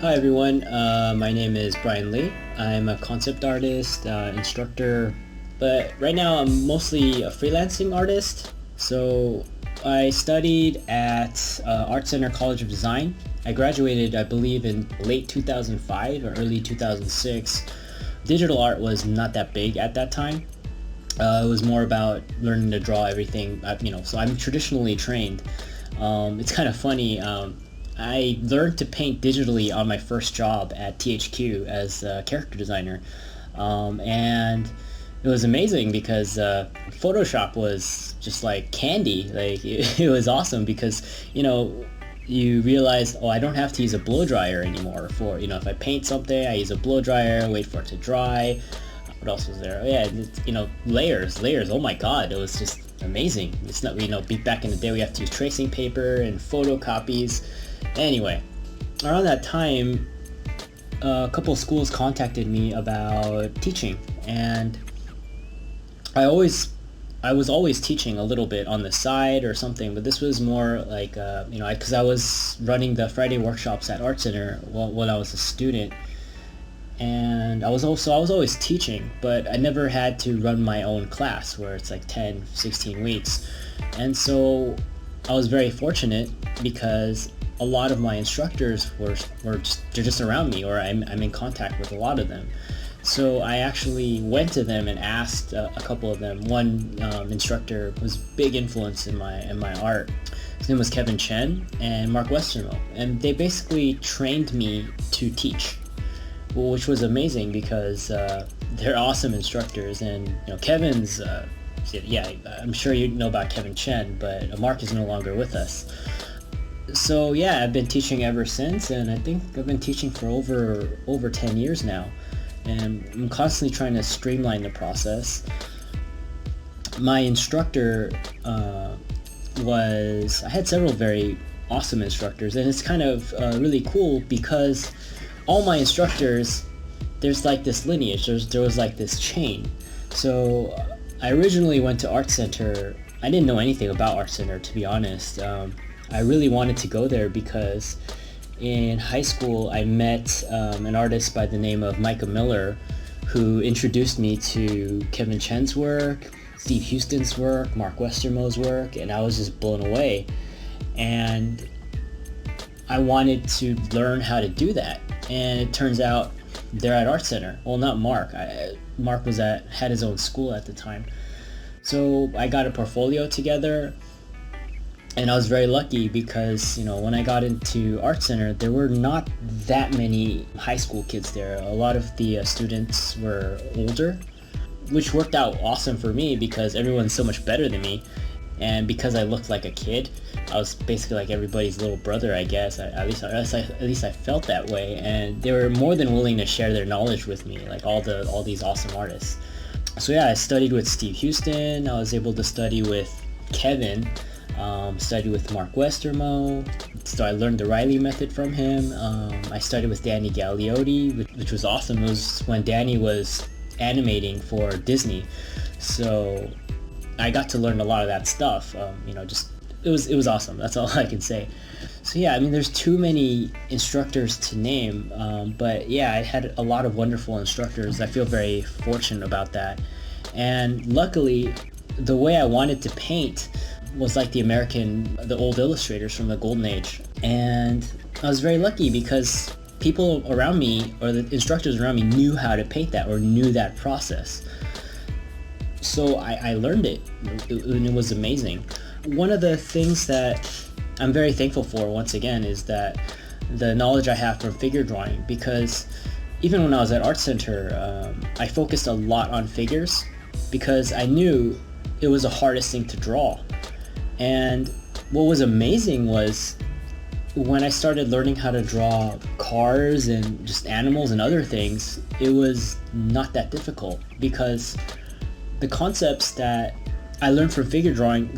Hi everyone, my name is Bryan Lee. I'm a concept artist, instructor, but right now I'm mostly a freelancing artist. So I studied at Art Center College of Design. I graduated, I believe, in late 2005 or early 2006. Digital art was not that big at that time. It was more about learning to draw everything, so I'm traditionally trained. It's kind of funny. I learned to paint digitally on my first job at THQ as a character designer, and it was amazing because Photoshop was just like candy. Like it was awesome because you realize, oh, I don't have to use a blow dryer anymore. For if I paint something, I use a blow dryer, wait for it to dry. What else was there? Oh, yeah, layers. Oh my God, it was just amazing. It's not, back in the day we have to use tracing paper and photocopies. Anyway, around that time, a couple of schools contacted me about teaching, and I was always teaching a little bit on the side or something, but this was more like, because I was running the Friday workshops at Art Center when I was a student, and I was always teaching, but I never had to run my own class where it's like 10, 16 weeks. And so I was very fortunate because a lot of my instructors they're just around me, or I'm in contact with a lot of them. So I actually went to them and asked a couple of them. One instructor was a big influence in my art. His name was 𝗥𝗲𝗶𝗀𝗁𝗿𝗀𝗁 and 𝗥𝗲𝗿𝗂𝗋𝗋𝗋, and they basically trained me to teach, which was amazing because they're awesome instructors. And Kevin's, I'm sure you know about 𝗥𝗲𝗶𝗀𝗁𝗿𝗀, but Mark is no longer with us. So yeah, I've been teaching ever since, and I think I've been teaching for over 10 years now, and I'm constantly trying to streamline the process. My instructor I had several very awesome instructors, and it's kind of really cool because all my instructors, there's like this lineage, there was like this chain. So I originally went to Art Center. I didn't know anything about Art Center, to be honest. I really wanted to go there because in high school I met an artist by the name of 𝗥𝗲𝗹𝗁𝗿𝗀, who introduced me to 𝗥𝗲𝗀𝗀's work, Steve Houston's work, Mark Westermo's work, and I was just blown away. And I wanted to learn how to do that. And it turns out they're at Art Center. Well, not Mark. Mark had his own school at the time. So I got a portfolio together. And I was very lucky because, when I got into Art Center, there were not that many high school kids there. A lot of the students were older, which worked out awesome for me because everyone's so much better than me. And because I looked like a kid, I was basically like everybody's little brother, I guess. At least I felt that way. And they were more than willing to share their knowledge with me, like all these awesome artists. So yeah, I studied with Steve Houston. I was able to study with Kevin. Studied with Mark Westermo, so I learned the Riley method from him. I studied with Danny Galeotti, which was awesome. It was when Danny was animating for Disney, so I got to learn a lot of that stuff. It was awesome. That's all I can say. So yeah, there's too many instructors to name, but yeah, I had a lot of wonderful instructors. I feel very fortunate about that, and luckily, the way I wanted to paint was like the old illustrators from the golden age. And I was very lucky because people around me, or the instructors around me, knew how to paint that or knew that process. So I learned it, and it was amazing. One of the things that I'm very thankful for, once again, is that the knowledge I have from figure drawing, because even when I was at Art Center, I focused a lot on figures because I knew it was the hardest thing to draw. And what was amazing was when I started learning how to draw cars and just animals and other things, it was not that difficult because the concepts that I learned from figure drawing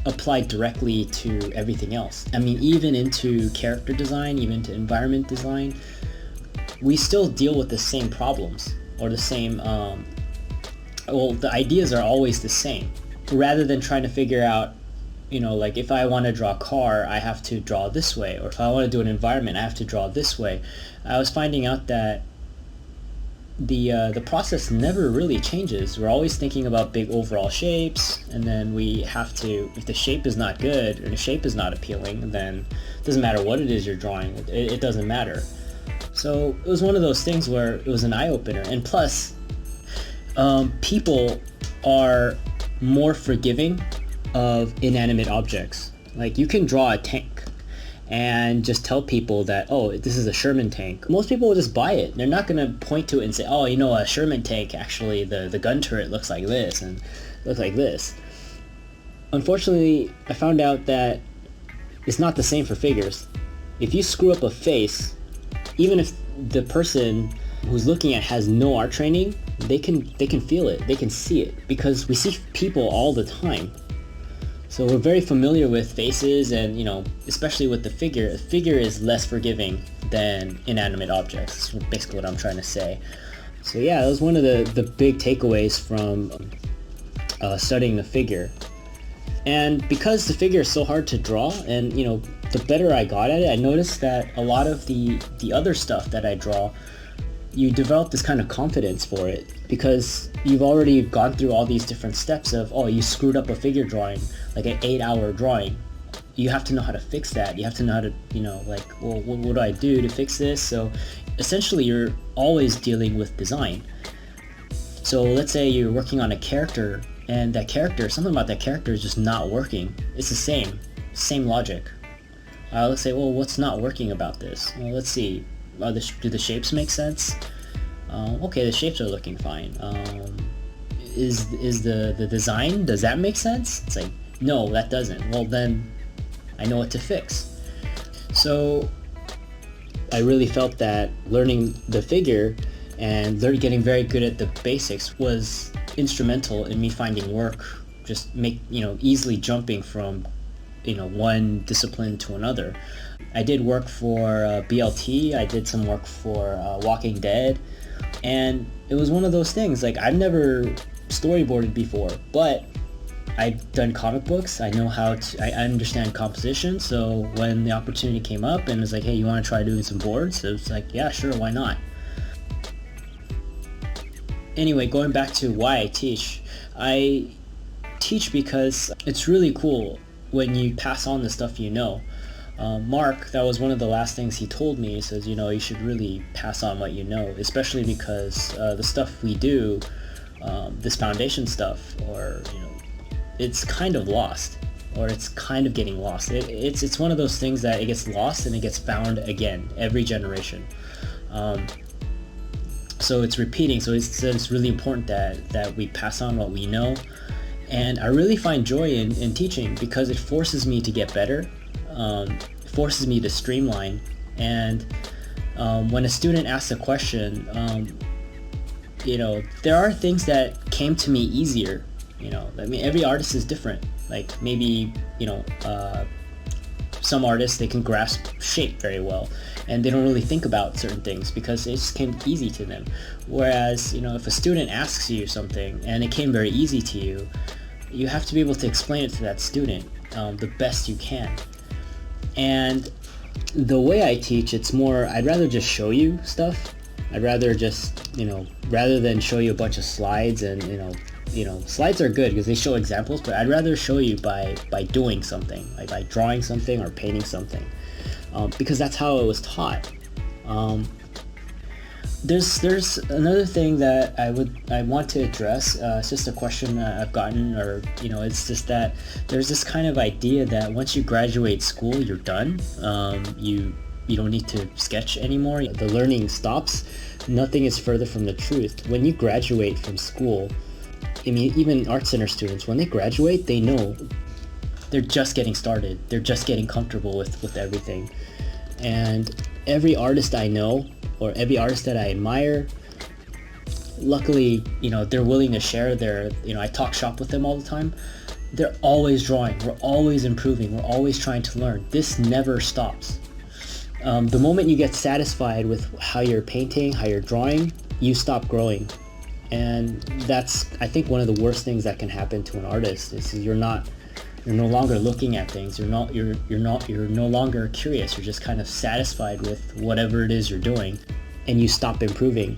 applied directly to everything else. Even into character design, even to environment design, we still deal with the same problems, or the same, the ideas are always the same. Rather than trying to figure out like if I want to draw a car, I have to draw this way, or if I want to do an environment, I have to draw this way. I was finding out that the process never really changes. We're always thinking about big overall shapes, and then we have to, if the shape is not good or the shape is not appealing, then it doesn't matter what it is you're drawing, it doesn't matter. So it was one of those things where it was an eye-opener. And plus, people are more forgiving of inanimate objects. Like, you can draw a tank and just tell people that, oh, this is a Sherman tank. Most people will just buy it. They're not going to point to it and say, oh, a Sherman tank, actually the gun turret looks like this and looks like this. Unfortunately, I found out that it's not the same for figures. If you screw up a face, even if the person who's looking at has no art training, they can feel it, they can see it, because we see people all the time. So we're very familiar with faces, and especially with the figure. A figure is less forgiving than inanimate objects. That's basically what I'm trying to say. So yeah, that was one of the big takeaways from studying the figure. And because the figure is so hard to draw, and the better I got at it, I noticed that a lot of the other stuff that I draw, you develop this kind of confidence for it, because you've already gone through all these different steps of, oh, you screwed up a figure drawing, like an 8-hour drawing. You have to know how to fix that. You have to know how to, well, what do I do to fix this? So essentially you're always dealing with design. So let's say you're working on a character, and something about that character is just not working. It's the same logic. Let's say, well, what's not working about this? Well, let's see. Do the shapes make sense? Okay, the shapes are looking fine. Is the design, does that make sense? It's like, no, that doesn't. Well, then I know what to fix. So I really felt that learning the figure and getting very good at the basics was instrumental in me finding work, just easily jumping from one discipline to another. I did work for BLT, I did some work for Walking Dead, and it was one of those things, like, I've never storyboarded before, but I've done comic books. I understand composition, so when the opportunity came up and it was like, hey, you want to try doing some boards? It was like, yeah, sure, why not? Anyway, going back to why I teach because it's really cool when you pass on the stuff you know. Mark, that was one of the last things he told me. He says, you should really pass on what you know, especially because the stuff we do, this foundation stuff, or it's kind of lost, or it's kind of getting lost. It's one of those things that it gets lost and it gets found again every generation. So it's repeating. So it's really important that we pass on what we know. And I really find joy in teaching because it forces me to get better. It forces me to streamline. And when a student asks a question, there are things that came to me easier. Every artist is different. Like, maybe, some artists, they can grasp shape very well, and they don't really think about certain things because it just came easy to them. Whereas, if a student asks you something and it came very easy to you, you have to be able to explain it to that student the best you can. And the way I teach, it's more, I'd rather just show you stuff. I'd rather just, rather than show you a bunch of slides and, slides are good because they show examples, but I'd rather show you by doing something, like by drawing something or painting something, because that's how it was taught. There's another thing that I want to address. It's just a question that I've gotten, or it's just that there's this kind of idea that once you graduate school, you're done. You don't need to sketch anymore. The learning stops. Nothing is further from the truth. When you graduate from school, even art center students, when they graduate, they know they're just getting started. They're just getting comfortable with everything. And every artist I know, or every artist that I admire, luckily, they're willing to share their, I talk shop with them all the time. They're always drawing. We're always improving. We're always trying to learn. This never stops. The moment you get satisfied with how you're painting, how you're drawing, you stop growing. And that's, I think, one of the worst things that can happen to an artist is you're not You're no longer looking at things. You're no longer curious. You're just kind of satisfied with whatever it is you're doing, and you stop improving.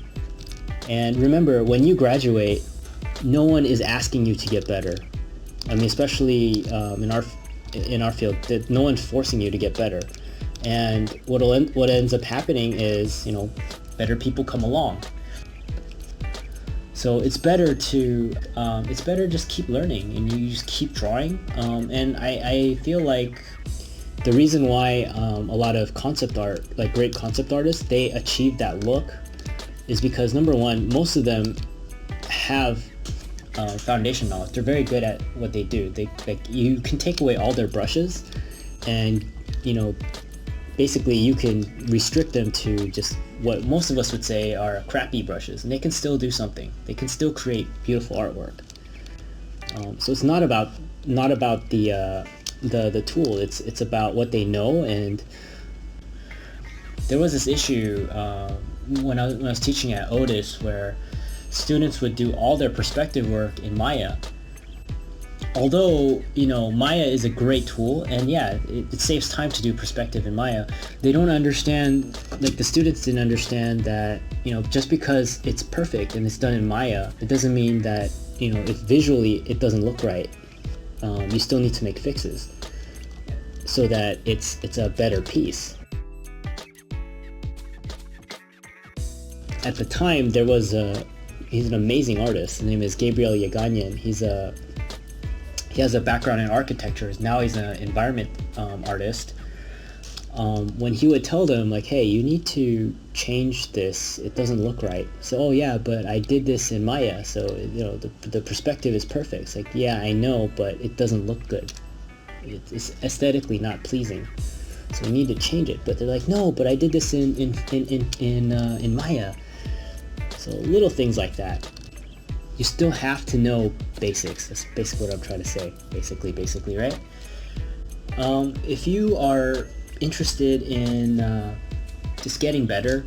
And remember, when you graduate, no one is asking you to get better. I mean, especially in our field, that no one's forcing you to get better. And what ends up happening is, better people come along. So it's better to just keep learning, and you just keep drawing. And I feel like the reason why a lot of concept art, like great concept artists, they achieve that look is because, number one, most of them have foundation knowledge. They're very good at what they do. You can take away all their brushes, and basically you can restrict them to just what most of us would say are crappy brushes, and they can still do something. They can still create beautiful artwork. So it's not about the tool. It's about what they know. And there was this issue when I was teaching at Otis, where students would do all their perspective work in Maya. Although, Maya is a great tool, and yeah, it saves time to do perspective in Maya, they don't understand, like the students didn't understand that, just because it's perfect and it's done in Maya, it doesn't mean that, if visually it doesn't look right, you still need to make fixes so that it's a better piece. At the time, he's an amazing artist. His name is 𝗥𝗲𝗹𝗶𝗀𝗰 He has a background in architecture. Now he's an environment artist. When he would tell them, like, hey, you need to change this, it doesn't look right. So, oh yeah, but I did this in Maya, so the perspective is perfect. It's like, yeah, I know, but it doesn't look good. It's aesthetically not pleasing. So you need to change it. But they're like, no, but I did this in Maya. So little things like that. You still have to know basics. That's basically what I'm trying to say. Basically, right? If you are interested in just getting better,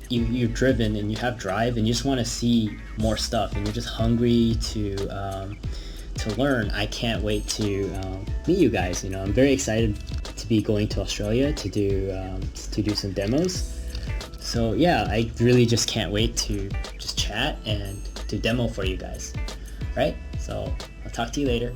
you're driven and you have drive and you just want to see more stuff and you're just hungry to learn, I can't wait to meet you guys. I'm very excited to be going to Australia to do some demos. So yeah, I really just can't wait to just chat and to demo for you guys. Right? So I'll talk to you later.